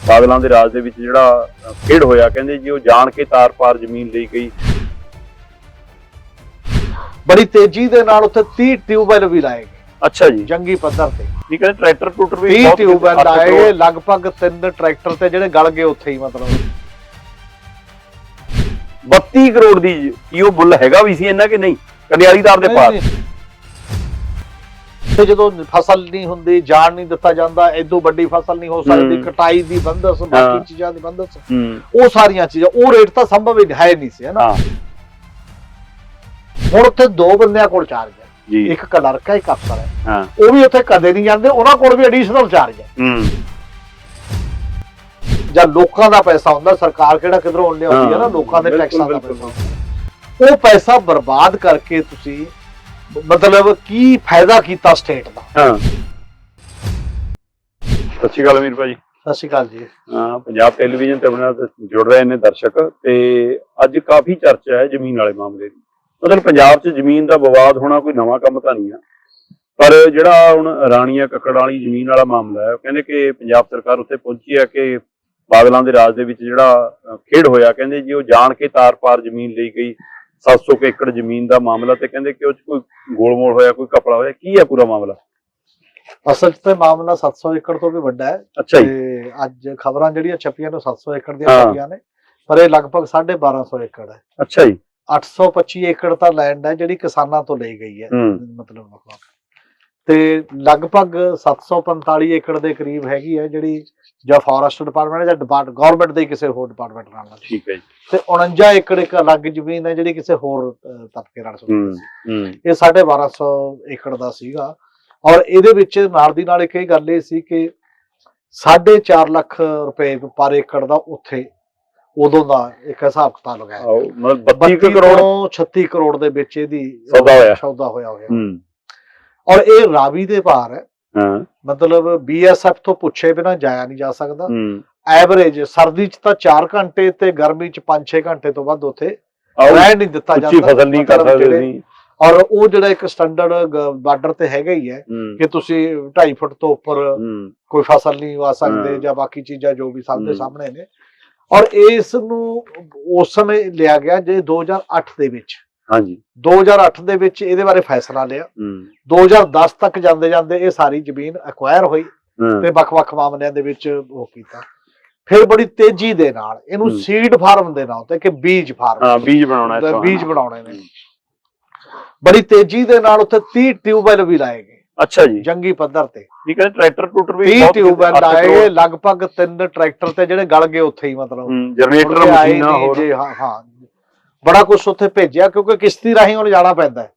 ਬਾਦਲਾਂ ਦੇ ਰਾਜ ਦੇ ਵਿੱਚ ਜਿਹੜਾ ਖੇਡ ਹੋਇਆ, ਕਹਿੰਦੇ ਜੀ ਉਹ ਜਾਣ ਕੇ ਤਾਰ-ਪਾਰ ਜ਼ਮੀਨ ਲਈ ਗਈ। ਬੜੀ ਤੇਜ਼ੀ ਦੇ ਨਾਲ ਉੱਥੇ 30 ਟਿਊਬਵੈਲ ਵੀ ਲਾਏ ਗਏ। ਅੱਛਾ ਜੀ, ਜੰਗੀ ਪੱਧਰ ਤੇ ਠੀਕ ਹੈ। ਟਰੈਕਟਰ ਟੂਟਰ ਵੀ 30 ਟਿਊਬਵੈਲ ਲਾਏ ਗਏ, ਲਗਭਗ 3 ਟਰੈਕਟਰ ਤੇ ਜਿਹੜੇ ਗਲ ਗਏ ਉੱਥੇ ਹੀ। ਮਤਲਬ 32 ਕਰੋੜ ਦੀ ਕੀ ਉਹ ਬੁੱਲ ਹੈਗਾ ਵੀ ਸੀ ਇਹਨਾਂ ਕਿ ਨਹੀਂ, ਕੰਡਿਆਲੀ ਤਾਰ ਦੇ ਪਾਰ। ਤੇ ਜਦੋਂ ਫਸਲ ਨਹੀਂ ਹੁੰਦੀ, ਜਾਣ ਨਹੀਂ ਦਿੱਤਾ ਜਾਂਦਾ, ਇਦੋਂ ਵੱਡੀ ਫਸਲ ਨਹੀਂ ਹੋ ਸਕਦੀ, ਕਟਾਈ ਦੀ ਬੰਦਸ, ਬਾਕੀ ਚੀਜ਼ਾਂ ਦੀ ਬੰਦਸ, ਉਹ ਸਾਰੀਆਂ ਚੀਜ਼ਾਂ, ਉਹ ਰੇਟ ਤਾਂ ਸੰਭਵ ਹੀ ਹੈ ਨਹੀਂ ਸੀ, ਹੈ ਨਾ। ਹੁਣ ਉੱਥੇ 2 ਬੰਦਿਆਂ ਕੋਲ ਚਾਰਜ ਹੈ, ਇੱਕ ਕਲਰਕ ਹੈ, ਇੱਕ ਅਫਸਰ ਹੈ। ਉਹ ਵੀ ਉੱਥੇ ਕਦੇ ਨਹੀਂ ਜਾਂਦੇ, ਉਹਨਾਂ ਕੋਲ ਵੀ ਐਡੀਸ਼ਨਲ ਚਾਰਜ ਹੈ। ਜਾਂ ਲੋਕਾਂ ਦਾ ਪੈਸਾ ਹੁੰਦਾ, ਸਰਕਾਰ ਕਿਹੜਾ ਕਿਧਰੋਂ ਲਿਆਉਂਦੀ ਹੈ ਨਾ, ਲੋਕਾਂ ਦੇ ਟੈਕਸਾਂ ਦਾ ਪੈਸਾ। ਉਹ ਪੈਸਾ ਬਰਬਾਦ ਕਰਕੇ ਤੁਸੀਂ ਮਤਲਬ ਕੀ ਫਾਇਦਾ ਕੀਤਾ ਸਟੇਟ ਦਾ। ਸਤਿ ਸ਼੍ਰੀ ਅਕਾਲ ਅਮੀਰ ਭਾਜੀ। ਸਤਿ ਸ਼੍ਰੀ ਅਕਾਲ ਜੀ। ਪੰਜਾਬ ਟੈਲੀਵਿਜ਼ਨ ਤੇ ਆਪਣੇ ਨਾਲ ਜੁੜ ਰਹੇ ਨੇ ਦਰਸ਼ਕ, ਤੇ ਅੱਜ ਕਾਫੀ ਚਰਚਾ ਹੈ ਜ਼ਮੀਨ ਵਾਲੇ ਮਾਮਲੇ ਦੀ। ਮਤਲਬ ਪੰਜਾਬ 'ਚ ਜ਼ਮੀਨ ਦਾ ਵਿਵਾਦ ਹੋਣਾ ਕੋਈ ਨਵਾਂ ਕੰਮ ਤਾਂ ਨਹੀਂ ਆ, ਪਰ ਜਿਹੜਾ ਹੁਣ ਰਾਣੀਆਂ ਕੱਕੜ ਵਾਲੀ ਜ਼ਮੀਨ ਵਾਲਾ ਮਾਮਲਾ ਹੈ, ਕਹਿੰਦੇ ਕਿ ਪੰਜਾਬ ਸਰਕਾਰ ਉੱਥੇ ਪਹੁੰਚੀ ਹੈ ਕਿ ਬਾਦਲਾਂ ਦੇ ਰਾਜ ਦੇ ਵਿੱਚ ਜਿਹੜਾ ਖੇਡ ਹੋਇਆ, ਕਹਿੰਦੇ ਜੀ ਉਹ ਜਾਣ ਕੇ ਤਾਰ-ਪਾਰ ਜ਼ਮੀਨ ਲਈ ਗਈ। 700 ਏਕੜ ਜ਼ਮੀਨ ਦਾ ਮਾਮਲਾ, ਤੇ ਕਹਿੰਦੇ ਕਿ ਉਹ 'ਚ ਕੋਈ ਗੋਲਮੋਲ ਹੋਇਆ, ਕੋਈ ਕਪੜਾ ਹੋਇਆ। ਕੀ ਹੈ ਪੂਰਾ ਮਾਮਲਾ? ਅਸਲ 'ਚ ਤੇ ਮਾਮਲਾ 700 ਏਕੜ ਤੋਂ ਵੀ ਵੱਡਾ ਹੈ। ਅੱਛਾ ਜੀ। ਤੇ ਅੱਜ ਖਬਰਾਂ ਜਿਹੜੀਆਂ ਛਪੀਆਂ ਨੇ 700 ਏਕੜ ਦੀਆਂ ਛਪੀਆਂ ਨੇ, ਪਰ ਇਹ ਲਗਭਗ 1250 ਏਕੜ ਹੈ। ਅੱਛਾ ਜੀ। 825 ਏਕੜ ਤਾਂ ਲੈਂਡ ਹੈ ਜਿਹੜੀ ਕਿਸਾਨਾਂ ਤੋਂ ਲਈ ਗਈ ਹੈ, ਮਤਲਬ। ਤੇ ਲਗਭਗ 745 ਏਕੜ ਦੇ ਕਰੀਬ ਹੈਗੀ ਹੈ ਜਿਹੜੀ ਜਾਂ ਫੋਰੈਸਟ ਡਿਪਾਰਟਮੈਂਟ ਜਾਂ ਗਵਰਨਮੈਂਟ ਦੇ ਕਿਸੇ ਹੋਰ ਡਿਪਾਰਟਮੈਂਟ ਨਾਲ। ਠੀਕ ਹੈ ਜੀ। ਤੇ 49 ਏਕੜ ਇੱਕ ਅਲੱਗ ਜ਼ਮੀਨ ਹੈ ਜਿਹੜੀ ਕਿਸੇ ਹੋਰ ਤਬਕੇ ਨਾਲ ਸੰਬੰਧਿਤ ਸੀ। ਇਹ 1250 ਏਕੜ ਦਾ ਸੀਗਾ। ਔਰ ਇਹਦੇ ਵਿੱਚ ਨਾਲ ਦੀ ਨਾਲ ਇੱਕ ਇਹ ਗੱਲ ਇਹ ਸੀ ਕਿ 4.5 ਲੱਖ ਰੁਪਏ ਪਰ ਏਕੜ ਦਾ ਉੱਥੇ ਉਦੋਂ ਦਾ ਇੱਕ ਹਿਸਾਬ ਕਿਤਾਬ ਲਗਾਇਆ। 32 ਕਰੋੜ 36 ਕਰੋੜ ਦੇ ਵਿੱਚ ਇਹਦੀ ਸੌਦਾ ਹੋਇਆ। ਔਰ ਇਹ ਰਾਵੀ ਦੇ ਭਾਰ ਹੈ। ਮਤਲਬ BSF ਤੋਂ ਪੁੱਛੇ ਬਿਨਾ ਜਾਇਆ ਨਹੀਂ ਜਾ ਸਕਦਾ। ਐਵਰੇਜ ਸਰਦੀ 'ਚ ਤਾਂ 4 ਘੰਟੇ ਤੇ ਗਰਮੀ 'ਚ 5-6 ਘੰਟੇ ਤੋਂ ਵੱਧ ਉੱਥੇ ਰਹਿ ਨਹੀਂ ਦਿੱਤਾ ਜਾਂਦਾ। ਫਸਲ ਨਹੀਂ ਕਰ ਸਕਦੇ। ਔਰ ਉਹ ਜਿਹੜਾ ਇੱਕ ਸਟੈਂਡਰਡ ਬਾਰਡਰ ਤੇ ਹੈਗਾ ਹੀ ਹੈ ਕਿ ਤੁਸੀਂ 2.5 ਫੁੱਟ ਤੋਂ ਉੱਪਰ ਕੋਈ ਫਸਲ ਨਹੀਂ ਵਾ ਸਕਦੇ ਜਾਂ ਬਾਕੀ ਚੀਜ਼ਾਂ ਜੋ ਵੀ ਸਭ ਦੇ ਸਾਹਮਣੇ ਨੇ। ਔਰ ਇਸ ਨੂੰ ਉਸ ਸਮੇਂ ਲਿਆ ਗਿਆ ਜੇ 2008 ਦੇ ਵਿੱਚ। ਹਾਂਜੀ, 2008 ਦੇ ਵਿੱਚ ਇਹਦੇ ਬਾਰੇ ਫੈਸਲਾ ਲਿਆ। 2010 ਤੱਕ ਜਾਂਦੇ ਜਾਂਦੇ ਇਹ ਸਾਰੀ ਜ਼ਮੀਨ ਐਕਵਾਇਰ ਹੋਈ ਤੇ ਵੱਖ-ਵੱਖ ਮਾਮਲਿਆਂ ਦੇ ਵਿੱਚ ਉਹ ਕੀਤਾ। ਫਿਰ ਬੜੀ ਤੇਜ਼ੀ ਦੇ ਨਾਲ ਇਹਨੂੰ ਸੀਡ ਫਾਰਮ ਦੇ ਨਾਂ ਤੇ ਕਿ ਬੀਜ ਫਾਰਮ, ਬੀਜ ਬਣਾਉਣੇ ਨੇ। ਬੜੀ ਤੇਜ਼ੀ ਦੇ ਨਾਲ ਉੱਥੇ 30 ਟਿਊਬਵੈਲ ਵੀ ਲਾਏ ਗਏ। ਅੱਛਾ ਜੀ। ਜੰਗੀ ਪੱਧਰ ਤੇ ਠੀਕ ਹੈ। ਟਰੈਕਟਰ ਟੂਟਰ ਵੀ 30 ਟਿਊਬਵੈਲ ਲਾਏ ਗਏ, ਲਗਭਗ 3 ਟਰੈਕਟਰ ਤੇ ਜਿਹੜੇ ਗਲ ਗਏ ਉੱਥੇ ਹੀ। ਮਤਲਬ ਜਨਰੇਟਰ ਮਸ਼ੀਨਾਂ ਹੋਰ। ਹਾਂ, ਬੜਾ ਕੁਛ ਉੱਥੇ ਭੇਜਿਆ ਕਿਉਂਕਿ ਕਿਸ਼ਤੀ ਰਾਹੀਂ ਉਹਨੂੰ ਜਾਣਾ ਪੈਂਦਾ ਹੈ।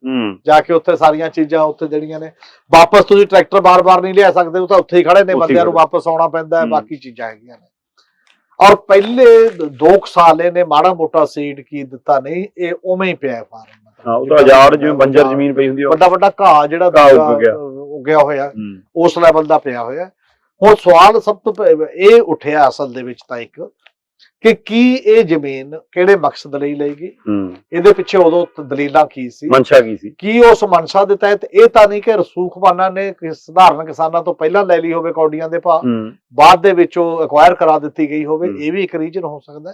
ਜਾ ਕੇ ਉੱਥੇ ਸਾਰੀਆਂ ਚੀਜ਼ਾਂ ਉੱਥੇ ਜਿਹੜੀਆਂ ਨੇ ਵਾਪਸ ਤੁਸੀਂ ਟਰੈਕਟਰ ਬਾਰ-ਬਾਰ ਨਹੀਂ ਲਿਆ ਸਕਦੇ, ਉਹ ਤਾਂ ਉੱਥੇ ਹੀ ਖੜੇ ਨੇ, ਬੰਦਿਆਂ ਨੂੰ ਵਾਪਸ ਆਉਣਾ ਪੈਂਦਾ ਹੈ, ਬਾਕੀ ਚੀਜ਼ਾਂ ਹੈਗੀਆਂ ਨੇ। ਔਰ ਪਹਿਲੇ 2 ਸਾਲ ਇਹਨੇ ਮਾੜਾ ਮੋਟਾ ਸੀਡ ਕੀ ਦਿੱਤਾ ਨਹੀਂ, ਇਹ ਉਵੇਂ ਹੀ ਪਿਆ ਫਾਰਮ। ਉਹ ਤਾਂ ਆਜ਼ਾਦ ਜਿਵੇਂ ਬੰਜਰ ਜ਼ਮੀਨ ਪਈ ਹੁੰਦੀ, ਵੱਡਾ ਘਾਹ ਜਿਹੜਾ ਉੱਗਿਆ ਹੋਇਆ ਉਸ ਲੈਵਲ ਦਾ ਪਿਆ ਹੋਇਆ। ਹੁਣ ਸਵਾਲ ਸਭ ਤੋਂ ਇਹ ਉੱਠਿਆ ਅਸਲ ਦੇ ਵਿੱਚ ਤਾਂ ਇੱਕ ਕਿ ਕੀ ਇਹ ਜ਼ਮੀਨ ਕਿਹੜੇ ਮਕਸਦ ਲਈ ਲਈ ਗਈ, ਇਹਦੇ ਪਿੱਛੇ ਉਦੋਂ ਦਲੀਲਾਂ ਕੀ ਸੀ, ਮਨਸ਼ਾ ਕੀ ਸੀ। ਕੀ ਉਸ ਮਨਸ਼ਾ ਦੇ ਤਹਿਤ ਇਹ ਤਾਂ ਨਹੀਂ ਕਿ ਰਸੂਖਵਾਨਾਂ ਨੇ ਸਧਾਰਨ ਕਿਸਾਨਾਂ ਤੋਂ ਪਹਿਲਾਂ ਲੈ ਲਈ ਹੋਵੇ ਕੌਡੀਆਂ ਦੇ ਭਾਅ, ਬਾਅਦ ਦੇ ਵਿੱਚ ਉਹ ਐਕਵਾਇਰ ਕਰਾ ਦਿੱਤੀ ਗਈ ਹੋਵੇ। ਇਹ ਵੀ ਇੱਕ ਰੀਜਨ ਹੋ ਸਕਦਾ।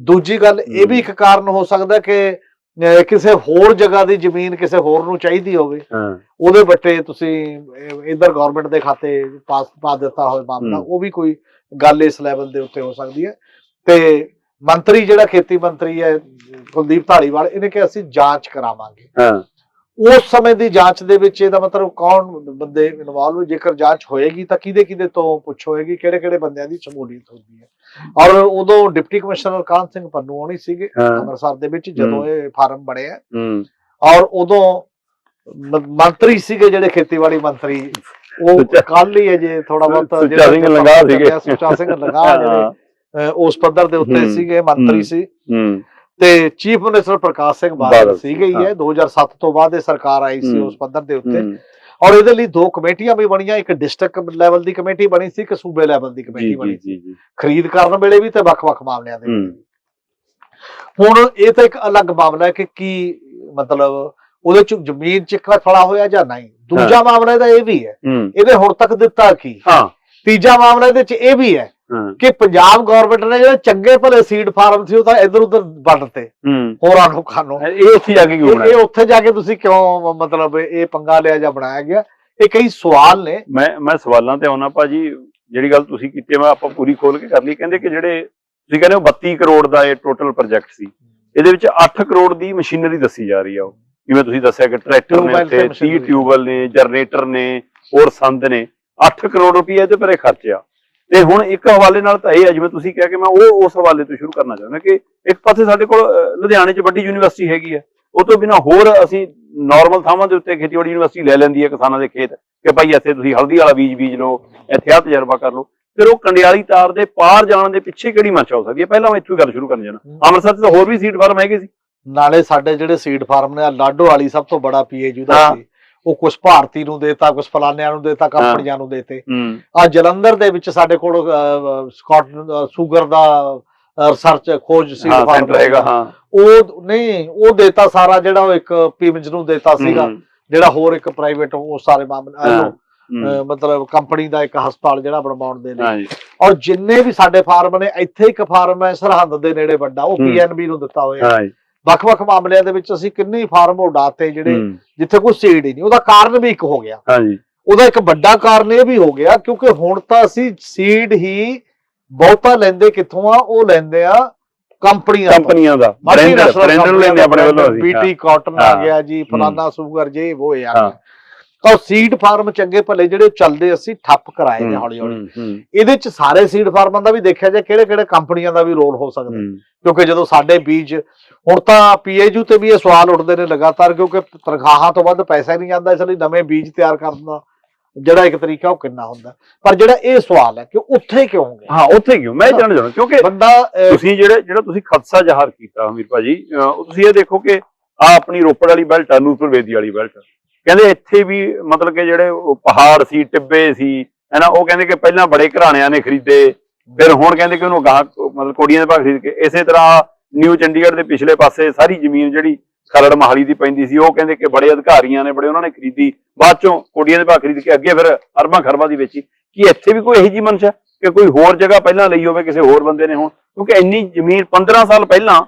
ਦੂਜੀ ਗੱਲ ਇਹ ਵੀ ਇੱਕ ਕਾਰਨ ਹੋ ਸਕਦਾ ਕਿ ਕਿਸੇ ਹੋਰ ਜਗ੍ਹਾ ਦੀ ਜ਼ਮੀਨ ਕਿਸੇ ਹੋਰ ਨੂੰ ਚਾਹੀਦੀ ਹੋਵੇ, ਉਹਦੇ ਵੱਟੇ ਤੁਸੀਂ ਇੱਧਰ ਗਵਰਨਮੈਂਟ ਦੇ ਖਾਤੇ ਪਾ ਦਿੱਤਾ ਹੋਵੇ ਮਾਮਲਾ। ਉਹ ਵੀ ਕੋਈ ਗੱਲ ਇਸ ਲੈਵਲ ਦੇ ਉੱਤੇ ਹੋ ਸਕਦੀ ਹੈ। ਤੇ ਮੰਤਰੀ ਜਿਹੜਾ ਖੇਤੀ ਮੰਤਰੀ ਹੈ ਕੁਲਦੀਪ ਧਾਲੀਵਾਲ, ਇਹਨੇ ਕਿਹਾ ਅਸੀਂ ਜਾਂਚ ਕਰਾਵਾਂਗੇ। ਉਸ ਸਮੇਂ ਦੀ ਜਾਂਚ ਦੇ ਵਿੱਚ ਇਹਦਾ ਮਤਲਬ ਕੌਣ ਬੰਦੇ ਇਨਵੋਲਵ ਹੋਏ, ਜੇਕਰ ਜਾਂਚ ਹੋਏਗੀ ਤਾਂ ਕਿਹਦੇ ਤੋਂ ਪੁੱਛ ਹੋਏਗੀ, ਕਿਹੜੇ ਬੰਦਿਆਂ ਦੀ ਸ਼ਮੂਲੀਅਤ ਹੁੰਦੀ ਹੈ। ਔਰ ਉਦੋਂ ਡਿਪਟੀ ਕਮਿਸ਼ਨਰ ਕਾਹਨ ਸਿੰਘ ਪੰਨੂ ਹੋਣੀ ਸੀਗੇ ਅੰਮ੍ਰਿਤਸਰ ਦੇ ਵਿੱਚ ਜਦੋਂ ਇਹ ਫਾਰਮ ਬਣਿਆ। ਔਰ ਉਦੋਂ ਮੰਤਰੀ ਸੀਗੇ ਜਿਹੜੇ ਖੇਤੀਬਾੜੀ ਮੰਤਰੀ, ਉਹ ਕੱਲ ਹੀ ਹੈ ਜੇ ਥੋੜਾ ਬਹੁਤ ਸੁੱਚਾ ਸਿੰਘ ਲੰਗਾ ਜਿਹੜੇ ਉਸ ਪੱਧਰ ਦੇ ਉੱਤੇ ਸੀਗੇ, ਮੰਤਰੀ ਸੀ। ਤੇ ਚੀਫ ਮਿਨਿਸਟਰ ਪ੍ਰਕਾਸ਼ ਸਿੰਘ ਬਾਦਲ ਸੀਗੇ ਹੀ ਹੈ। 2007 ਤੋਂ ਬਾਅਦ ਇਹ ਸਰਕਾਰ ਆਈ ਸੀ ਉਸ ਪੱਧਰ ਦੇ ਉੱਤੇ। ਔਰ ਇਹਦੇ ਲਈ 2 ਕਮੇਟੀਆਂ ਵੀ ਬਣੀਆਂ, ਇੱਕ ਡਿਸਟ੍ਰਿਕਟ ਲੈਵਲ ਦੀ ਕਮੇਟੀ ਬਣੀ ਸੀ, ਇੱਕ ਸੂਬੇ ਲੈਵਲ ਦੀ ਕਮੇਟੀ ਬਣੀ ਸੀ, ਖਰੀਦ ਕਰਨ ਵੇਲੇ ਵੀ ਤੇ ਵੱਖ-ਵੱਖ ਮਾਮਲਿਆਂ ਦੇ। ਹੁਣ ਇਹ ਤਾਂ ਇੱਕ ਅਲੱਗ ਮਾਮਲਾ ਹੈ ਕਿ ਕੀ ਮਤਲਬ ਉਹਦੇ ਚ ਜ਼ਮੀਨ ਚ ਖੜਾ ਹੋਇਆ ਜਾਂ ਨਹੀਂ। ਦੂਜਾ ਮਾਮਲਾ ਇਹਦਾ ਇਹ ਵੀ ਹੈ, ਇਹਨੇ ਹੁਣ ਤੱਕ ਦਿੱਤਾ ਕੀ। ਤੀਜਾ ਮਾਮਲਾ ਇਹਦੇ ਚ ਇਹ ਵੀ ਹੈ ਕਿ ਪੰਜਾਬ ਗਵਰਨਮੈਂਟ ਨੇ ਜਿਹੜੇ ਚੰਗੇ ਭਲੇ ਸੀਡ ਫਾਰਮ ਸੀ ਉਹ ਤਾਂ ਇੱਧਰ ਉੱਧਰ ਵੰਡਤੇ ਹੋਰਾਂ ਲੋਕਾਂ ਨੂੰ। ਇਹ ਉੱਥੇ ਜਾ ਕੇ ਕਿਉਂ ਬਣਾਇਆ? ਇਹ ਉੱਥੇ ਜਾ ਕੇ ਤੁਸੀਂ ਕਿਉਂ ਮਤਲਬ ਇਹ ਪੰਗਾ ਲਿਆ ਜਾਂ ਬਣਾਇਆ ਗਿਆ? ਇਹ ਕਈ ਸਵਾਲ ਨੇ। ਮੈਂ ਸਵਾਲਾਂ ਤੇ ਆਉਣਾ ਭਾਜੀ। ਜਿਹੜੀ ਗੱਲ ਤੁਸੀਂ ਕੀਤੀ ਮੈਂ ਆਪਾਂ ਪੂਰੀ ਖੋਲ ਕੇ ਕਰ ਲਈ। ਕਹਿੰਦੇ ਕਿ ਜਿਹੜੇ ਤੁਸੀਂ ਕਹਿੰਦੇ ਹੋ 32 ਕਰੋੜ ਦਾ ਇਹ ਟੋਟਲ ਪ੍ਰੋਜੈਕਟ ਸੀ, ਇਹਦੇ ਵਿੱਚ 8 ਕਰੋੜ ਦੀ ਮਸ਼ੀਨਰੀ ਦੱਸੀ ਜਾ ਰਹੀ ਆ। ਉਹ ਜਿਵੇਂ ਤੁਸੀਂ ਦੱਸਿਆ ਕਿ ਟਰੈਕਟਰ ਨੇ, 30 ਟਿਊਬਲ ਨੇ, ਜਨਰੇਟਰ ਨੇ, ਹੋਰ ਸੰਦ ਨੇ। 8 ਕਰੋੜ ਰੁਪਏ ਇਹਦੇ ਪਰ ਖਰਚਿਆ। ਤੇ ਹੁਣ ਇੱਕ ਹਵਾਲੇ ਨਾਲ ਤਾਂ ਇਹ ਹੈ, ਜਿਵੇਂ ਤੁਸੀਂ ਕਿਹਾ ਕਿ ਮੈਂ ਉਸ ਹਵਾਲੇ ਤੋਂ ਸ਼ੁਰੂ ਕਰਨਾ ਚਾਹੁੰਦਾ ਕਿ ਇੱਕ ਪਾਸੇ ਸਾਡੇ ਕੋਲ ਲੁਧਿਆਣੇ 'ਚ ਵੱਡੀ ਯੂਨੀਵਰਸਿਟੀ ਹੈਗੀ ਹੈ, ਉਹ ਤੋਂ ਬਿਨਾਂ ਹੋਰ ਅਸੀਂ ਨਾਰਮਲ ਥਾਵਾਂ ਦੇ ਉੱਤੇ ਖੇਤੀਬਾੜੀ ਯੂਨੀਵਰਸਿਟੀ ਲੈ ਲੈਂਦੀ ਹੈ ਕਿਸਾਨਾਂ ਦੇ ਖੇਤ ਕਿ ਭਾਈ ਇੱਥੇ ਤੁਸੀਂ ਹਲਦੀ ਵਾਲਾ ਬੀਜ ਲਓ, ਇੱਥੇ ਆਹ ਤਜਰਬਾ ਕਰ ਲਓ। ਫਿਰ ਉਹ ਕੰਡਿਆਲੀ ਤਾਰ ਦੇ ਪਾਰ ਜਾਣ ਦੇ ਪਿੱਛੇ ਕਿਹੜੀ ਮਨਸ਼ਾ ਹੋ ਸਕਦੀ ਹੈ? ਪਹਿਲਾਂ ਮੈਂ ਇੱਥੋਂ ਹੀ ਗੱਲ ਸ਼ੁਰੂ ਕਰਨ ਜਾਣਾ। ਅੰਮ੍ਰਿਤਸਰ 'ਚ ਤਾਂ ਹੋਰ ਵੀ ਸੀਡ ਫਾਰਮ ਹੈਗੇ ਸੀ। ਨਾਲੇ ਸਾਡੇ ਜਿਹੜੇ ਸੀਡ ਫਾਰਮ ਨੇ, ਲਾਡੋ ਵਾਲੀ ਸਭ ਤੋਂ ਬੜਾ ਪੀਏਯੂ ਦਾ ਸੀ, ਉਹ ਕੁਝ ਭਾਰਤੀ ਨੂੰ ਦੇਤਾ, ਕੁਝ ਫਲਾਨਿਆਂ ਨੂੰ ਦੇਤਾ, ਕੰਪਨੀਆਂ ਨੂੰ ਦੇਤੇ। ਆ ਜਲੰਧਰ ਦੇ ਵਿੱਚ ਸਾਡੇ ਕੋਲ ਸਕਾਟਲੈਂਡ ਸ਼ੂਗਰ ਦਾ ਰਿਸਰਚ ਖੋਜ ਸੀਡ ਫਾਰਮ ਹੈਗਾ। ਉਹ ਨਹੀਂ, ਉਹ ਦੇਤਾ ਸਾਰਾ, ਜਿਹੜਾ ਉਹ ਇੱਕ ਪੀਮਜ ਨੂੰ ਦੇਤਾ ਸੀਗਾ, ਜਿਹੜਾ ਹੋਰ ਇੱਕ ਪ੍ਰਾਈਵੇਟ ਉਹ ਸਾਰੇ ਮਾਮਲੇ ਮਤਲਬ ਕੰਪਨੀ ਦਾ ਇੱਕ ਹਸਪਤਾਲ ਜਿਹੜਾ ਬਣਵਾਉਣ ਦੇ ਲਈ। ਔਰ ਜਿੰਨੇ ਵੀ ਸਾਡੇ ਫਾਰਮ ਨੇ, ਇੱਥੇ ਇੱਕ ਫਾਰਮ ਹੈ ਸਰਹੰਦ ਦੇ ਨੇੜੇ ਵੱਡਾ, ਉਹ ਪੀਐਨਬੀ ਨੂੰ ਦਿੱਤਾ ਹੋਇਆ। ਵੱਖ-ਵੱਖ ਮਾਮਲਿਆਂ ਦੇ ਵਿੱਚ ਅਸੀਂ ਕਿੰਨੇ ਫਾਰਮ ਉਡਾਤੇ ਜਿਹੜੇ ਜਿੱਥੇ ਕੋਈ ਸੀਡ ਹੀ ਨਹੀਂ। ਉਹਦਾ ਕਾਰਨ ਵੀ ਇੱਕ ਹੋ ਗਿਆ। ਉਹਦਾ ਇੱਕ ਵੱਡਾ ਕਾਰਨ ਇਹ ਵੀ ਹੋ ਗਿਆ ਕਿਉਂਕਿ ਹੁਣ ਤਾਂ ਅਸੀਂ ਸੀਡ ਹੀ ਬਹੁਤਾ ਲੈਂਦੇ ਕਿੱਥੋਂ ਆ? ਉਹ ਲੈਂਦੇ ਆ ਕੰਪਨੀਆਂ ਦਾ, ਬੀਟੀ ਕਾਟਨ ਆ ਗਿਆ ਜੀ, ਫਲਾਨਾ ਸ਼ੂਗਰ ਜੇ ਉਹ ਆ। ਤਾਂ ਸੀਡ ਫਾਰਮ ਚੰਗੇ ਭਲੇ ਜਿਹੜੇ ਚੱਲਦੇ ਅਸੀਂ ਠੱਪ ਕਰਾਏ ਨੇ ਹੌਲੀ ਹੌਲੀ। ਇਹਦੇ ਚ ਸਾਰੇ ਸੀਡ ਫਾਰਮਾਂ ਦਾ ਵੀ ਦੇਖਿਆ ਜਾਏ ਕਿਹੜੇ ਕਿਹੜੇ ਕੰਪਨੀਆਂ ਦਾ ਵੀ ਰੋਲ ਹੋ ਸਕਦਾ, ਕਿਉਂਕਿ ਜਦੋਂ ਸਾਡੇ ਬੀਜ ਹੁਣ ਤਾਂ ਪੀਏਯੂ ਤੇ ਵੀ ਇਹ ਸਵਾਲ ਉੱਠਦੇ ਨੇ ਲਗਾਤਾਰ, ਕਿਉਂਕਿ ਤਨਖਾਹਾਂ ਤੋਂ ਵੱਧ ਪੈਸਾ ਨਹੀਂ ਜਾਂਦਾ, ਇਸ ਲਈ ਨਵੇਂ ਬੀਜ ਤਿਆਰ ਕਰਨ ਦਾ ਜਿਹੜਾ ਇੱਕ ਤਰੀਕਾ ਉਹ ਕਿੰਨਾ ਹੁੰਦਾ। ਪਰ ਜਿਹੜਾ ਇਹ ਸਵਾਲ ਹੈ ਕਿ ਉੱਥੇ ਕਿਉਂ ਗਏ? ਉੱਥੇ ਕਿਉਂ ਮੈਂ ਜਾਣਨਾ ਚਾਹੁੰਦਾ, ਕਿਉਂਕਿ ਬੰਦਾ ਤੁਸੀਂ ਜਿਹੜਾ ਤੁਸੀਂ ਖਦਸ਼ਾ ਜ਼ਾਹਰ ਕੀਤਾ ਅਮੀਰ ਭਾਜੀ, ਤੁਸੀਂ ਇਹ ਦੇਖੋ ਕਿ ਆ ਆਪਣੀ ਰੋਪੜ ਵਾਲੀ ਬੈਲਟ ਆ, ਨੂਰਪੁਰ ਵੇਦੀ ਵਾਲੀ ਬੈਲਟ, ਕਹਿੰਦੇ ਇੱਥੇ ਵੀ ਮਤਲਬ ਕਿ ਜਿਹੜੇ ਪਹਾੜ ਸੀ, ਟਿੱਬੇ ਸੀ ਹੈਨਾ, ਉਹ ਕਹਿੰਦੇ ਕਿ ਪਹਿਲਾਂ ਬੜੇ ਘਰਾਣਿਆਂ ਨੇ ਖਰੀਦੇ, ਫਿਰ ਹੁਣ ਕਹਿੰਦੇ ਕਿ ਉਹਨੂੰ ਗਾਹ ਮਤਲਬ ਕੋੜੀਆਂ ਦੇ ਭਾਅ ਖਰੀਦ ਕੇ। ਇਸੇ ਤਰ੍ਹਾਂ ਨਿਊ ਚੰਡੀਗੜ੍ਹ ਦੇ ਪਿਛਲੇ ਪਾਸੇ ਸਾਰੀ ਜ਼ਮੀਨ ਜਿਹੜੀ ਖਰੜ ਮਹਾਲੀ ਦੀ ਪੈਂਦੀ ਸੀ, ਉਹ ਕਹਿੰਦੇ ਕਿ ਬੜੇ ਅਧਿਕਾਰੀਆਂ ਨੇ, ਬੜੇ ਉਹਨਾਂ ਨੇ ਖਰੀਦੀ, ਬਾਅਦ ਚੋਂ ਕੋੜੀਆਂ ਦੇ ਭਾਅ ਖਰੀਦ ਕੇ ਅੱਗੇ ਫਿਰ ਅਰਬਾਂ ਖਰਬਾਂ ਦੀ ਵੇਚੀ। ਕੀ ਇੱਥੇ ਵੀ ਕੋਈ ਇਹੋ ਜਿਹੀ ਮਨਸ਼ਾ ਕਿ ਕੋਈ ਹੋਰ ਜਗ੍ਹਾ ਪਹਿਲਾਂ ਲਈ ਹੋਵੇ ਕਿਸੇ ਹੋਰ ਬੰਦੇ ਨੇ? ਹੁਣ ਕਿਉਂਕਿ ਇੰਨੀ ਜ਼ਮੀਨ 15 ਸਾਲ ਪਹਿਲਾਂ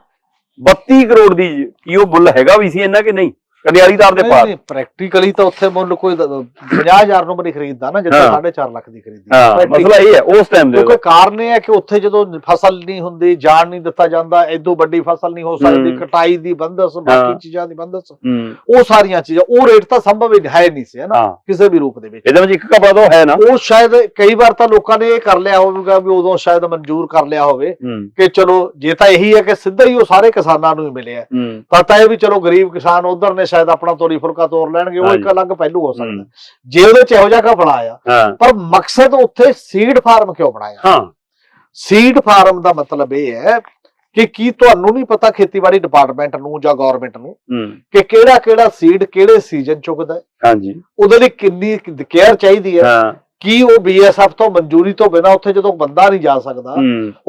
32 ਕਰੋੜ ਦੀ, ਕੀ ਉਹ ਮੁੱਲ ਹੈਗਾ ਵੀ ਸੀ ਇੰਨਾ ਕਿ ਨਹੀਂ? ਕੰਡਿਆਲੀ ਤਾਰ ਦੇ ਪਾਰ ਪ੍ਰੈਕਟੀਕਲੀ ਤਾਂ ਉੱਥੇ ਮੁੱਲ ਕੋਈ 50,000 ਨੂੰ ਵੀ ਨਹੀਂ ਖਰੀਦਦਾ ਨਾ, ਜਿੱਥੇ 4.5 ਲੱਖ ਦੀ ਖਰੀਦੀ। ਮਸਲਾ ਇਹ ਹੈ ਉਸ ਟਾਈਮ ਦੇ, ਕਿਉਂਕਿ ਕਾਰਨ ਇਹ ਹੈ ਕਿ ਉੱਥੇ ਜਦੋਂ ਫਸਲ ਨਹੀਂ ਹੁੰਦੀ, ਜਾਣ ਨਹੀਂ ਦਿੱਤਾ ਜਾਂਦਾ, ਇਦੋਂ ਵੱਡੀ ਫਸਲ ਨਹੀਂ ਹੋ ਸਕਦੀ, ਕਟਾਈ ਦੀ ਬੰਦਸ, ਬਾਕੀ ਚੀਜ਼ਾਂ ਦੀ ਬੰਦਸ, ਉਹ ਸਾਰੀਆਂ ਚੀਜ਼ਾਂ, ਉਹ ਰੇਟ ਤਾਂ ਸੰਭਵ ਹੈ ਨਹੀਂ ਸੀ ਨਾ ਕਿਸੇ ਵੀ ਰੂਪ ਦੇ ਵਿੱਚ। ਇਹਦੇ ਵਿੱਚ ਇੱਕ ਕਬੜਾ ਤਾਂ ਹੈ ਨਾ, ਉਹ ਸ਼ਾਇਦ ਕਈ ਵਾਰ ਤਾਂ ਲੋਕਾਂ ਨੇ ਇਹ ਕਰ ਲਿਆ ਹੋਵੇਗਾ ਵੀ ਉਦੋਂ ਸ਼ਾਇਦ ਮਨਜ਼ੂਰ ਕਰ ਲਿਆ ਹੋਵੇ ਕਿ ਚਲੋ ਜੇ ਤਾਂ ਇਹੀ ਹੈ ਕਿ ਸਿੱਧਾ ਹੀ ਉਹ ਸਾਰੇ ਕਿਸਾਨਾਂ ਨੂੰ ਹੀ ਮਿਲਿਆ, ਤਾਂ ਇਹ ਵੀ ਚਲੋ ਗਰੀਬ ਕਿਸਾਨ ਉਧਰ ਨੇ ਸ਼ਾਇਦ ਆਪਣਾ ਤੋਰੀ ਫੁਲਕਾ ਤੋੜ ਲੈਣਗੇ, ਉਹ ਇੱਕ ਅਲੱਗ ਪਹਿਲੂ ਹੋ ਸਕਦਾ ਜੇ ਉਹਦੇ ਚ ਇਹੋ ਜਿਹਾ ਕਾ ਬਣਾਇਆ। ਪਰ ਮਕਸਦ ਉੱਥੇ ਸੀਡ ਫਾਰਮ ਕਿਉਂ ਬਣਾਇਆ? ਸੀਡ ਫਾਰਮ ਦਾ ਮਤਲਬ ਇਹ ਹੈ ਕਿ ਕੀ ਤੁਹਾਨੂੰ ਨਹੀਂ ਪਤਾ ਖੇਤੀਬਾੜੀ ਡਿਪਾਰਟਮੈਂਟ ਨੂੰ ਜਾਂ ਗਵਰਨਮੈਂਟ ਨੂੰ ਕਿ ਕਿਹੜਾ ਕਿਹੜਾ ਸੀਡ ਕਿਹੜੇ ਸੀਜ਼ਨ ਚੁੱਕਦਾ ਹੈ, ਉਹਦੇ ਲਈ ਕਿੰਨੀ ਕੇਅਰ ਚਾਹੀਦੀ ਹੈ? ਕੀ ਉਹ BSF ਤੋਂ ਮਨਜ਼ੂਰੀ ਤੋਂ ਬਿਨਾਂ ਉੱਥੇ ਜਦੋਂ ਬੰਦਾ ਨਹੀਂ ਜਾ ਸਕਦਾ,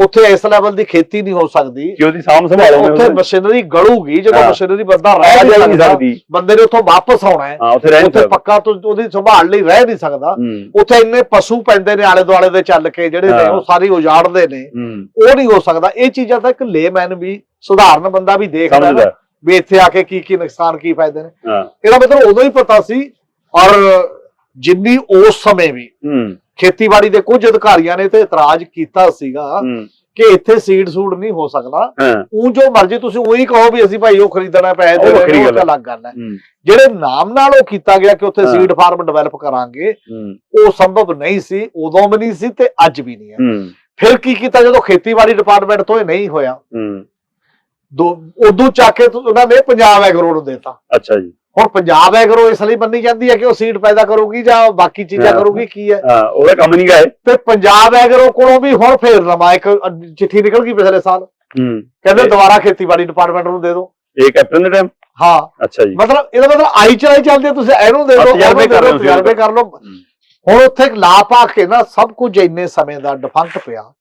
ਉੱਥੇ ਇਸ ਲੈਵਲ ਦੀ ਖੇਤੀ ਨਹੀਂ ਹੋ ਸਕਦੀ ਕਿ ਉਹਦੀ ਸਾਂਭ ਸੰਭਾਲ ਹੋਵੇ, ਉੱਥੇ ਮਸ਼ੀਨਰੀ ਗਲੂਗੀ, ਜਦੋਂ ਮਸ਼ੀਨਰੀ ਬੰਦਾ ਰਹਿ ਨਹੀਂ ਸਕਦੀ, ਬੰਦੇ ਨੇ ਉੱਥੋਂ ਵਾਪਸ ਆਉਣਾ ਹੈ, ਉੱਥੇ ਪੱਕਾ ਤੋਂ ਉਹਦੀ ਸੰਭਾਲ ਲਈ ਰਹਿ ਨਹੀਂ ਸਕਦਾ। ਉੱਥੇ ਇੰਨੇ ਪਸ਼ੂ ਪੈਂਦੇ ਨੇ ਆਲੇ ਦੁਆਲੇ ਦੇ ਚੱਲ ਕੇ ਜਿਹੜੇ ਨੇ ਉਹ ਸਾਰੀ ਉਜਾੜਦੇ ਨੇ, ਉਹ ਨਹੀਂ ਹੋ ਸਕਦਾ। ਇਹ ਚੀਜ਼ਾਂ ਤਾਂ ਇੱਕ ਲੇਮੈਨ ਵੀ, ਸਧਾਰਨ ਬੰਦਾ ਵੀ ਦੇਖਦਾ ਹੈ ਵੀ ਇੱਥੇ ਆ ਕੇ ਕੀ ਕੀ ਨੁਕਸਾਨ ਕੀ ਫਾਇਦੇ ਨੇ। ਇਹਦਾ ਮਤਲਬ ਉਦੋਂ ਹੀ ਪਤਾ ਸੀ। ਔਰ ਜਿੰਨੀ ਉਸ ਸਮੇਂ ਵੀ ਖੇਤੀਬਾੜੀ ਦੇ ਕੁਝ ਅਧਿਕਾਰੀਆਂ ਨੇ ਤੇ ਇਤਰਾਜ਼ ਕੀਤਾ ਸੀਗਾ ਕਿ ਇੱਥੇ ਸੀਡ ਸੂਡ ਨਹੀਂ ਹੋ ਸਕਦਾ, ਉਹ ਜੋ ਮਰਜ਼ੀ ਤੁਸੀਂ ਉਹੀ ਕਹੋ ਵੀ ਅਸੀਂ ਭਾਈ ਉਹ ਖਰੀਦਣਾ ਪੈਸੇ ਦੇ ਰਹੇ, ਉਹ ਅਲੱਗ ਗੱਲ ਹੈ। ਜਿਹੜੇ ਨਾਮ ਨਾਲ ਉਹ ਕੀਤਾ ਗਿਆ ਕਿ ਉੱਥੇ ਸੀਡ ਫਾਰਮ ਡਿਵੈਲਪ ਕਰਾਂਗੇ, ਉਹ ਸੰਭਵ ਨਹੀਂ ਸੀ, ਉਦੋਂ ਵੀ ਨਹੀਂ ਸੀ ਤੇ ਅੱਜ ਵੀ ਨਹੀਂ ਹੈ। ਫਿਰ ਕੀ ਕੀਤਾ ਜਦੋਂ ਖੇਤੀਬਾੜੀ ਡਿਪਾਰਟਮੈਂਟ ਤੋਂ ਇਹ ਨਹੀਂ ਹੋਇਆ, ਉਦੋਂ ਚੱਕ ਕੇ ਉਹਨਾਂ ਨੇ ਪੰਜਾਬ ਐਗਰੋ ਨੂੰ ਦੇਤਾ। ਅੱਛਾ ਜੀ। ਹੁਣ ਪੰਜਾਬ ਐਗਰੋ ਇਸ ਲਈ ਮੰਨੀ ਜਾਂਦੀ ਹੈ ਕਿ ਉਹ ਸੀਡ ਪੈਦਾ ਕਰੂਗੀ ਜਾਂ ਬਾਕੀ ਚੀਜ਼ਾਂ ਕਰੂਗੀ, ਕੀ ਹੈ ਉਹਦਾ ਕੰਮ ਨਹੀਂ ਗਾ। ਤੇ ਪੰਜਾਬ ਐਗਰੋ ਕੋਲੋਂ ਵੀ ਹੁਣ ਫੇਰ ਨਵਾਂ ਇੱਕ ਚਿੱਠੀ ਨਿਕਲ ਗਈ ਪਿਛਲੇ ਸਾਲ, ਕਹਿੰਦੇ ਦੁਬਾਰਾ ਖੇਤੀਬਾੜੀ ਡਿਪਾਰਟਮੈਂਟ ਨੂੰ ਦੇ ਦਿਓ। ਇਹ ਕੈਪਟਨ ਦੇ ਟਾਈਮ? ਹਾਂ। ਅੱਛਾ ਜੀ। ਮਤਲਬ ਇਹਦਾ ਮਤਲਬ ਆਈ ਚਲਾਈ ਚੱਲਦੀ, ਤੁਸੀਂ ਇਹਨੂੰ ਦੇ ਦਿਓ, ਤਜਰਬੇ ਕਰ ਲਓ। ਹੁਣ ਉੱਥੇ ਲਾ ਪਾ ਕੇ ਨਾ ਸਭ ਕੁਝ ਇੰਨੇ ਸਮੇਂ ਦਾ ਡਿਫੰਕਟ ਪਿਆ।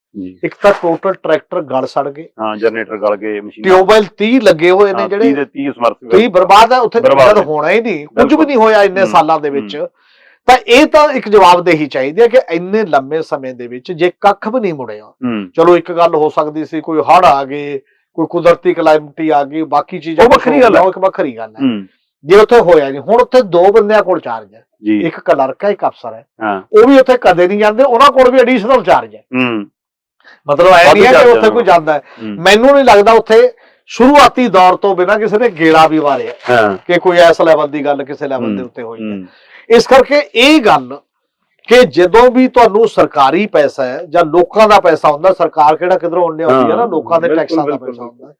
ਇੱਕ ਤਾਂ ਟੋਟਲ ਟਰੈਕਟਰ ਗਲ ਸੜ ਗਏ, ਜਨਰੇਟਰ ਗਲ ਗਏ, ਟਿਊਬਵੈਲ 30 ਲੱਗੇ ਹੋਏ ਨੇ ਜਿਹੜੇ 30 ਬਰਬਾਦ ਹੈ। ਉੱਥੇ ਜਦ ਹੋਣਾ ਹੀ ਨਹੀਂ, ਕੁਝ ਵੀ ਨਹੀਂ ਹੋਇਆ ਇੰਨੇ ਸਾਲਾਂ ਦੇ ਵਿੱਚ, ਤਾਂ ਇਹ ਤਾਂ ਇੱਕ ਜਵਾਬਦੇਹੀ ਚਾਹੀਦੀ ਹੈ ਕਿ ਇੰਨੇ ਲੰਮੇ ਸਮੇਂ ਦੇ ਵਿੱਚ ਜੇ ਕੱਖ ਵੀ ਨਹੀਂ ਮੁੜਿਆ, ਚਲੋ ਇੱਕ ਗੱਲ ਹੋ ਸਕਦੀ ਸੀ ਕੋਈ ਹੜ੍ਹ ਆ ਗਏ, ਕੋਈ ਕੁਦਰਤੀ ਕਲਾਮਿਟੀ ਆ ਗਈ, ਬਾਕੀ ਚੀਜ਼ਾਂ ਵੱਖਰੀ ਗੱਲ ਹੈ, ਇੱਕ ਵੱਖਰੀ ਗੱਲ ਹੈ। ਜੇ ਉੱਥੇ ਹੋਇਆ ਨਹੀਂ, ਹੁਣ ਉੱਥੇ 2 ਬੰਦਿਆਂ ਕੋਲ ਚਾਰਜ ਹੈ, ਇੱਕ ਕਲਰਕ ਹੈ, ਇੱਕ ਅਫਸਰ ਹੈ, ਉਹ ਵੀ ਉੱਥੇ ਕਦੇ ਨਹੀਂ ਜਾਂਦੇ, ਉਹਨਾਂ ਕੋਲ ਵੀ ਐਡੀਸ਼ਨਲ ਚਾਰਜ ਹੈ। ਮਤਲਬ ਐ ਨਹੀਂ ਹੈ ਕਿ ਉੱਥੇ ਕੋਈ ਜਾਂਦਾ ਹੈ। ਮੈਨੂੰ ਨਹੀਂ ਲੱਗਦਾ ਉੱਥੇ ਸ਼ੁਰੂਆਤੀ ਦੌਰ ਤੋਂ ਬਿਨਾਂ ਕਿਸੇ ਨੇ ਗੇੜਾ ਵੀ ਮਾਰਿਆ ਕਿ ਕੋਈ ਇਸ ਲੈਵਲ ਦੀ ਗੱਲ ਕਿਸੇ ਲੈਵਲ ਦੇ ਉੱਤੇ ਹੋਈ ਹੈ। ਇਸ ਕਰਕੇ ਇਹ ਗੱਲ ਕਿ ਜਦੋਂ ਵੀ ਤੁਹਾਨੂੰ ਸਰਕਾਰੀ ਪੈਸਾ ਹੈ ਜਾਂ ਲੋਕਾਂ ਦਾ ਪੈਸਾ ਹੁੰਦਾ, ਸਰਕਾਰ ਕਿਹੜਾ ਕਿਧਰੋਂ ਆਉਂਦੀ ਹੈ ਨਾ, ਲੋਕਾਂ ਦੇ ਟੈਕਸਾਂ ਦਾ ਪੈਸਾ ਹੁੰਦਾ,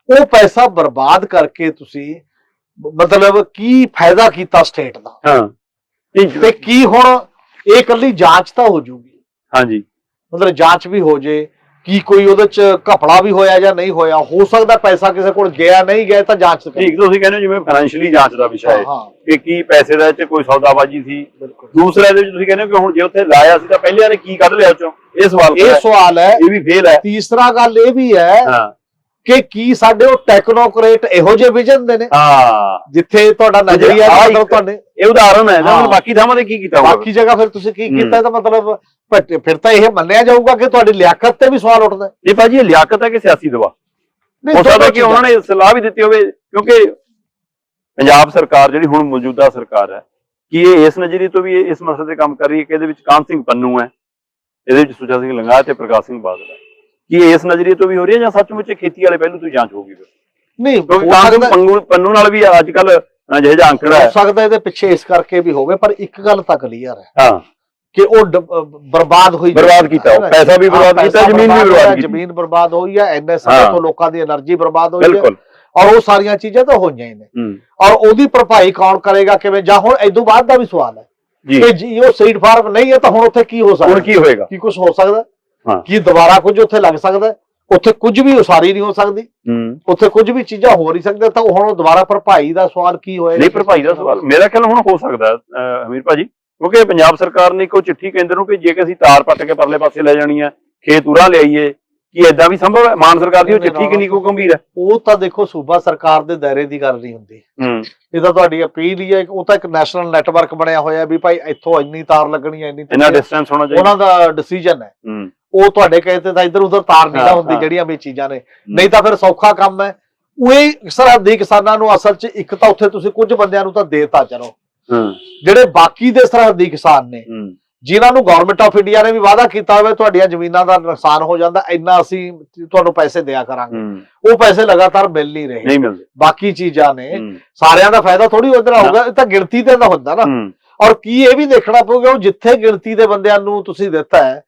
ਉਹ ਪੈਸਾ ਬਰਬਾਦ ਕਰਕੇ ਤੁਸੀਂ ਮਤਲਬ ਕੀ ਫਾਇਦਾ ਕੀਤਾ ਸਟੇਟ ਦਾ, ਤੇ ਕੀ ਹੁਣ ਇਹ ਇਕੱਲੀ ਜਾਂਚ ਤਾਂ ਹੋ ਜੂਗੀ, ਹਾਂਜੀ ਮਤਲਬ ਜਾਂਚ ਵੀ ਹੋ ਜੇ ਕੀ ਕੋਈ ਉਹਦੇ ਚ ਘਪਲਾ ਵੀ ਹੋਇਆ ਜਾਂ ਨਹੀਂ ਹੋਇਆ, ਹੋ ਸਕਦਾ ਪੈਸਾ ਕਿਸੇ ਕੋਲ ਗਿਆ ਨਹੀਂ ਗਿਆ ਤਾਂ ਜਾਂਚ ਠੀਕ ਤੁਸੀਂ ਕਹਿੰਦੇ ਹੋ ਜਿਵੇਂ ਫਾਈਨੈਂਸ਼ੀਅਲੀ ਜਾਂਚ ਦਾ ਵਿਸ਼ਾ ਹੈ ਕਿ ਕੀ ਪੈਸੇ ਦਾ ਚ ਕੋਈ ਸੌਦਾਬਾਜ਼ੀ ਸੀ। ਦੂਸਰਾ ਇਹਦੇ ਵਿੱਚ ਤੁਸੀਂ ਕਹਿੰਦੇ ਹੋ ਕਿ ਹੁਣ ਜੇ ਉੱਥੇ ਲਾਇਆ ਸੀ ਤਾਂ ਪਹਿਲਿਆਂ ਨੇ ਕੀ ਕੱਢ ਲਿਆ ਚੋਂ, ਇਹ ਸਵਾਲ ਹੈ, ਇਹ ਵੀ ਫੇਲ ਹੈ। ਤੀਸਰਾ ਗੱਲ ਇਹ ਵੀ ਹੈ ਕਿ ਕੀ ਸਾਡੇ ਉਹ ਟੈਕਨੋਕ੍ਰੇਟ ਇਹੋ ਜਿਹੇ ਵਿਜਨ ਦੇ ਨੇ ਜਿੱਥੇ ਤੁਹਾਡਾ ਨਜ਼ਰੀਆ ਮਤਲਬ ਤੁਹਾਡੇ ਇਹ ਉਦਾਹਰਨ ਹੈ ਨਾ, ਬਾਕੀ ਥਾਵਾਂ ਤੇ ਕੀ ਕੀਤਾ ਹੋਊਗਾ, ਬਾਕੀ ਜਗ੍ਹਾ ਫਿਰ ਤੁਸੀਂ ਕੀ ਕੀਤਾ, ਤਾਂ ਮਤਲਬ ਫਿਰ ਤਾਂ ਇਹ ਮੰਨਿਆ ਜਾਊਗਾ ਕਿ ਤੁਹਾਡੀ ਲਿਆਕਤ ਤੇ ਵੀ ਸਵਾਲ ਉੱਠਦਾ। ਇਹ ਭਾਜੀ ਇਹ ਲਿਆਕਤ ਹੈ ਕਿ ਸਿਆਸੀ ਦਬਾਅ, ਹੋ ਸਕਦਾ ਕਿ ਉਹਨਾਂ ਨੇ ਸਲਾਹ ਵੀ ਦਿੱਤੀ ਹੋਵੇ, ਕਿਉਂਕਿ ਪੰਜਾਬ ਸਰਕਾਰ ਜਿਹੜੀ ਹੁਣ ਮੌਜੂਦਾ ਸਰਕਾਰ ਹੈ, ਕਿ ਇਹ ਇਸ ਨਜ਼ਰੀਏ ਤੋਂ ਵੀ ਇਸ ਮਸਲੇ ਤੇ ਕੰਮ ਕਰ ਰਹੀ ਹੈ ਕਿ ਇਹਦੇ ਵਿੱਚ ਕਾਹਨ ਸਿੰਘ ਪੰਨੂ ਹੈ, ਇਹਦੇ ਵਿੱਚ ਸੁੱਚਾ ਸਿੰਘ ਲੰਗਾਹ ਤੇ ਪ੍ਰਕਾਸ਼ ਸਿੰਘ ਬਾਦਲ ਹੈ, ਕਿ ਇਸ ਨਜ਼ਰੀਏ ਤੋਂ ਵੀ ਹੋ ਰਹੀ ਹੈ ਜਾਂ ਸੱਚਮੁੱਚ ਖੇਤੀ ਵਾਲੇ ਪਹਿਲੂ ਤੋਂ ਜਾਂਚ ਹੋਊਗੀ? ਨਹੀਂ, ਕਾਹਨ ਸਿੰਘ ਪੰਨੂ ਨਾਲ ਵੀ ਅੱਜ ਕੱਲ ਜਿਹੜਾ ਅੰਕੜਾ ਹੈ, ਹੋ ਸਕਦਾ ਇਹਦੇ ਪਿੱਛੇ ਇਸ ਕਰਕੇ ਵੀ ਹੋਵੇ, ਪਰ ਇੱਕ ਗੱਲ ਤਾਂ ਕਲੀਅਰ ਹੈ ਕਿ ਉਹ ਬਰਬਾਦ ਕੀਤਾ, ਪੈਸਾ ਵੀ ਬਰਬਾਦ ਕੀਤਾ, ਜ਼ਮੀਨ ਵੀ ਬਰਬਾਦ ਕੀਤੀ, ਜ਼ਮੀਨ ਬਰਬਾਦ ਹੋਈ ਹੈ, ਇੰਨੇ ਸਮੇਂ ਤੋਂ ਲੋਕਾਂ ਦੀ એનર્ਜੀ ਬਰਬਾਦ ਹੋਈ ਹੈ, ਔਰ ਉਹ ਸਾਰੀਆਂ ਚੀਜ਼ਾਂ ਤਾਂ ਹੋਈਆਂ ਹੀ ਨੇ, ਔਰ ਉਹਦੀ ਭਰਪਾਈ ਕੌਣ ਕਰੇਗਾ ਕਿਵੇਂ? ਜਾਂ ਹੁਣ ਇਦੋਂ ਬਾਅਦ ਦਾ ਵੀ ਸਵਾਲ ਹੈ ਕਿ ਜੀ ਉਹ ਸੀਡ ਫਾਰਮ ਨਹੀਂ ਹੈ ਤਾਂ ਹੁਣ ਉੱਥੇ ਕੀ ਹੋ ਸਕਦਾ, ਹੁਣ ਕੀ ਹੋਏਗਾ, ਕੀ ਕੁਝ ਹੋ ਸਕਦਾ, ਕੀ ਦੁਬਾਰਾ ਕੁਝ ਉੱਥੇ ਲੱਗ ਸਕਦਾ, ਉੱਥੇ ਕੁਝ ਵੀ ਉਸਾਰੀ ਨਹੀਂ ਹੋ ਸਕਦੀ, ਉੱਥੇ ਕੁਝ ਵੀ ਚੀਜ਼ਾਂ ਹੋ ਨਹੀਂ ਸਕਦੀਆਂ, ਤਾਂ ਹੁਣ ਦੁਬਾਰਾ ਭਰਪਾਈ ਦਾ ਸਵਾਲ ਕੀ ਹੋਏਗਾ? ਨਹੀਂ, ਭਰਪਾਈ ਦਾ ਸਵਾਲ ਮੇਰਾ ਖਿਆਲ ਹੁਣ ਹੋ ਸਕਦਾ ਹਮੀਰ ਭਾਜੀ, ਕਿਉਂਕਿ ਪੰਜਾਬ ਸਰਕਾਰ ਨੇ ਇੱਕੋ ਚਿੱਠੀ ਕੇਂਦਰ ਨੂੰ ਕਿ ਜੇ ਕਿ ਅਸੀਂ ਤਾਰ ਪੱਟ ਕੇ ਪਰਲੇ ਪਾਸੇ ਲੈ ਜਾਣੀ ਹੈ, ਖੇਤ ਉਰਾਂ ਲਿਆਈਏ, ਕੀ ਏਦਾਂ ਵੀ ਸੰਭਵ ਹੈ? ਮਾਨ ਸਰਕਾਰ ਦੀ ਉਹ ਚਿੱਠੀ ਕਿੰਨੀ ਕੁ ਗੰਭੀਰ ਹੈ? ਉਹ ਤਾਂ ਦੇਖੋ ਸੂਬਾ ਸਰਕਾਰ ਦੇ ਦਾਇਰੇ ਦੀ ਗੱਲ ਨਹੀਂ ਹੁੰਦੀ, ਇਹ ਤਾਂ ਤੁਹਾਡੀ ਅਪੀਲ ਹੀ ਹੈ। ਉਹ ਤਾਂ ਇੱਕ ਨੈਸ਼ਨਲ ਨੈਟਵਰਕ ਬਣਿਆ ਹੋਇਆ ਵੀ ਭਾਈ ਇੱਥੋਂ ਇੰਨੀ ਤਾਰ ਲੱਗਣੀ ਹੈ, ਇੰਨਾ ਡਿਸਟੈਂਸ ਹੋਣਾ ਚਾਹੀਦਾ, ਉਹਨਾਂ ਦਾ ਡਿਸੀਜਨ ਹੈ। ਉਹ ਤੁਹਾਡੇ ਕਹੇ ਤੇ ਤਾਂ ਇੱਧਰ ਉੱਧਰ ਤਾਰ ਨਹੀਂ ਹੁੰਦੀ, ਜਿਹੜੀਆਂ ਵੀ ਚੀਜ਼ਾਂ ਨੇ, ਨਹੀਂ ਤਾਂ ਫਿਰ ਸੌਖਾ ਕੰਮ ਹੈ। ਉਹ ਸਰਹੱਦੀ ਕਿਸਾਨਾਂ ਨੂੰ ਅਸਲ 'ਚ ਇੱਕ ਤਾਂ ਉੱਥੇ ਤੁਸੀਂ ਕੁਝ ਬੰਦਿਆਂ ਨੂੰ ਤਾਂ ਦੇਤਾ, ਚਲੋ ਜਿਹੜੇ ਬਾਕੀ ਦੇ ਸਰਹੱਦੀ ਕਿਸਾਨ ਨੇ ਜਿਨ੍ਹਾਂ ਨੂੰ ਗਵਰਨਮੈਂਟ ਆਫ ਇੰਡੀਆ ਨੇ ਵੀ ਵਾਅਦਾ ਕੀਤਾ ਹੋਵੇ ਤੁਹਾਡੀਆਂ ਜ਼ਮੀਨਾਂ ਦਾ ਨੁਕਸਾਨ ਹੋ ਜਾਂਦਾ, ਇੰਨਾ ਅਸੀਂ ਤੁਹਾਨੂੰ ਪੈਸੇ ਦਿਆ ਕਰਾਂਗੇ, ਉਹ ਪੈਸੇ ਲਗਾਤਾਰ ਮਿਲ ਨਹੀਂ ਰਹੇ, ਬਾਕੀ ਚੀਜ਼ਾਂ ਨੇ, ਸਾਰਿਆਂ ਦਾ ਫਾਇਦਾ ਥੋੜੀ ਉਧਰ ਆਊਗਾ, ਇਹ ਤਾਂ ਗਿਣਤੀ ਤੇ ਤਾਂ ਹੁੰਦਾ ਨਾ। ਔਰ ਕੀ ਇਹ ਵੀ ਦੇਖਣਾ ਪਊਗਾ ਉਹ ਜਿੱਥੇ ਗਿਣਤੀ ਦੇ ਬੰਦਿਆਂ ਨੂੰ ਤੁਸੀਂ ਦਿੱਤਾ ਹੈ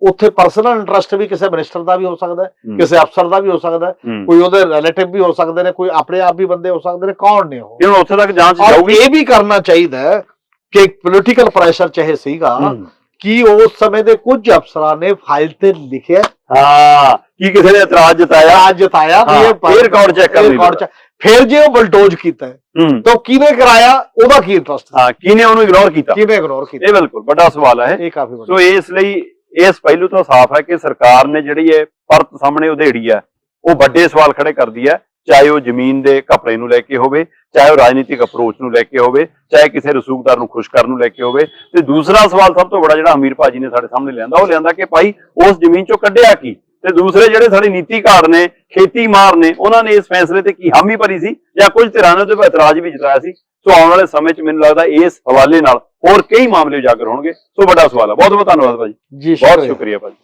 ਉੱਥੇ ਪਰਸਨਲ ਇੰਟਰਸਟ ਵੀ ਕਿਸੇ ਮਿਨਿਸਟਰ ਦਾ ਵੀ ਹੋ ਸਕਦਾ ਹੈ, ਕਿਸੇ ਅਫਸਰ ਦਾ ਵੀ ਹੋ ਸਕਦਾ ਹੈ, ਕੋਈ ਉਹਦੇ ਰਿਲੇਟਿਵ ਵੀ ਹੋ ਸਕਦੇ ਨੇ, ਕੋਈ ਆਪਣੇ ਆਪ ਵੀ ਬੰਦੇ ਹੋ ਸਕਦੇ ਨੇ, ਕੌਣ ਨੇ ਉਹ? ਉੱਥੇ ਤੱਕ ਜਾਂਚ ਜਾਊਗੀ। ਇਹ ਵੀ ਕਰਨਾ ਚਾਹੀਦਾ ਹੈ ਕਿ ਪੋਲੀਟੀਕਲ ਪ੍ਰੈਸ਼ਰ ਚਾਹੇ ਸੀਗਾ ਕਿ ਉਸ ਸਮੇਂ ਦੇ ਕੁਝ ਅਫਸਰਾਂ ਨੇ ਫਾਈਲ ਤੇ ਲਿਖਿਆ ਕੀ ਕਿਸੇ ਨੇ ਇਤਰਾਜ਼ ਜਤਾਇਆ ਵੀ ਇਹ ਰਿਕਾਰਡ ਚੈੱਕ ਕਰ, ਫਿਰ ਜੇ ਉਹ ਬਲਡੋਜ਼ ਕੀਤਾ ਤਾਂ ਕਿਹਨੇ ਕਰਾਇਆ, ਉਹਦਾ ਕੀ ਇੰਟਰਸਟ, ਕਿਹਨੇ ਉਹਨੂੰ ਇਗਨੋਰ ਕੀਤਾ, ਇਹ ਬਿਲਕੁਲ ਵੱਡਾ ਸਵਾਲ ਹੈ ਇਹ ਕਾਫੀ। ਸੋ ਇਸ ਲਈ ਇਸ ਪਹਿਲੂ ਤੋਂ ਸਾਫ਼ ਹੈ ਕਿ ਸਰਕਾਰ ਨੇ ਜਿਹੜੀ ਇਹ ਪਰਤ ਸਾਹਮਣੇ ਉਧੇੜੀ ਹੈ, ਉਹ ਵੱਡੇ ਸਵਾਲ ਖੜੇ ਕਰਦੀ ਹੈ, ਚਾਹੇ ਉਹ ਜ਼ਮੀਨ ਦੇ ਘਪਲੇ ਨੂੰ ਲੈ ਕੇ ਹੋਵੇ, ਚਾਹੇ ਉਹ ਰਾਜਨੀਤਿਕ ਅਪਰੋਚ ਨੂੰ ਲੈ ਕੇ ਹੋਵੇ, ਚਾਹੇ ਕਿਸੇ ਰਸੂਖਦਾਰ ਨੂੰ ਖੁਸ਼ ਕਰਨ ਨੂੰ ਲੈ ਕੇ ਹੋਵੇ। ਤੇ ਦੂਸਰਾ ਸਵਾਲ ਸਭ ਤੋਂ ਬੜਾ ਜਿਹੜਾ ਹਮੀਰ ਭਾਜੀ ਨੇ ਸਾਡੇ ਸਾਹਮਣੇ ਲਿਆਂਦਾ, ਉਹ ਲਿਆਂਦਾ ਕਿ ਭਾਈ ਉਸ ਜ਼ਮੀਨ ਚੋਂ ਕੱਢਿਆ ਕੀ, ਤੇ ਦੂਸਰੇ ਜਿਹੜੇ ਸਾਡੀ ਨੀਤੀ ਘਾੜ ਨੇ, ਖੇਤੀ ਮਾਰ ਨੇ, ਉਹਨਾਂ ਨੇ ਇਸ ਫੈਸਲੇ ਤੇ ਕੀ ਹਾਮੀ ਭਰੀ ਸੀ ਜਾਂ ਕੁਝ ਧਿਰਾਂ ਨੇ ਉਹਦੇ ਤੇ ਇਤਰਾਜ਼ ਵੀ ਜਤਾਇਆ ਸੀ। ਸੋ ਆਉਣ ਵਾਲੇ ਸਮੇਂ 'ਚ ਮੈਨੂੰ ਲੱਗਦਾ ਇਸ ਹਵਾਲੇ ਨਾਲ ਹੋਰ ਕਈ ਮਾਮਲੇ ਉਜਾਗਰ ਹੋਣਗੇ। ਸੋ ਵੱਡਾ ਸਵਾਲ ਹੈ। ਬਹੁਤ ਬਹੁਤ ਧੰਨਵਾਦ ਭਾਜੀ, ਬਹੁਤ ਸ਼ੁਕਰੀਆ ਭਾਜੀ।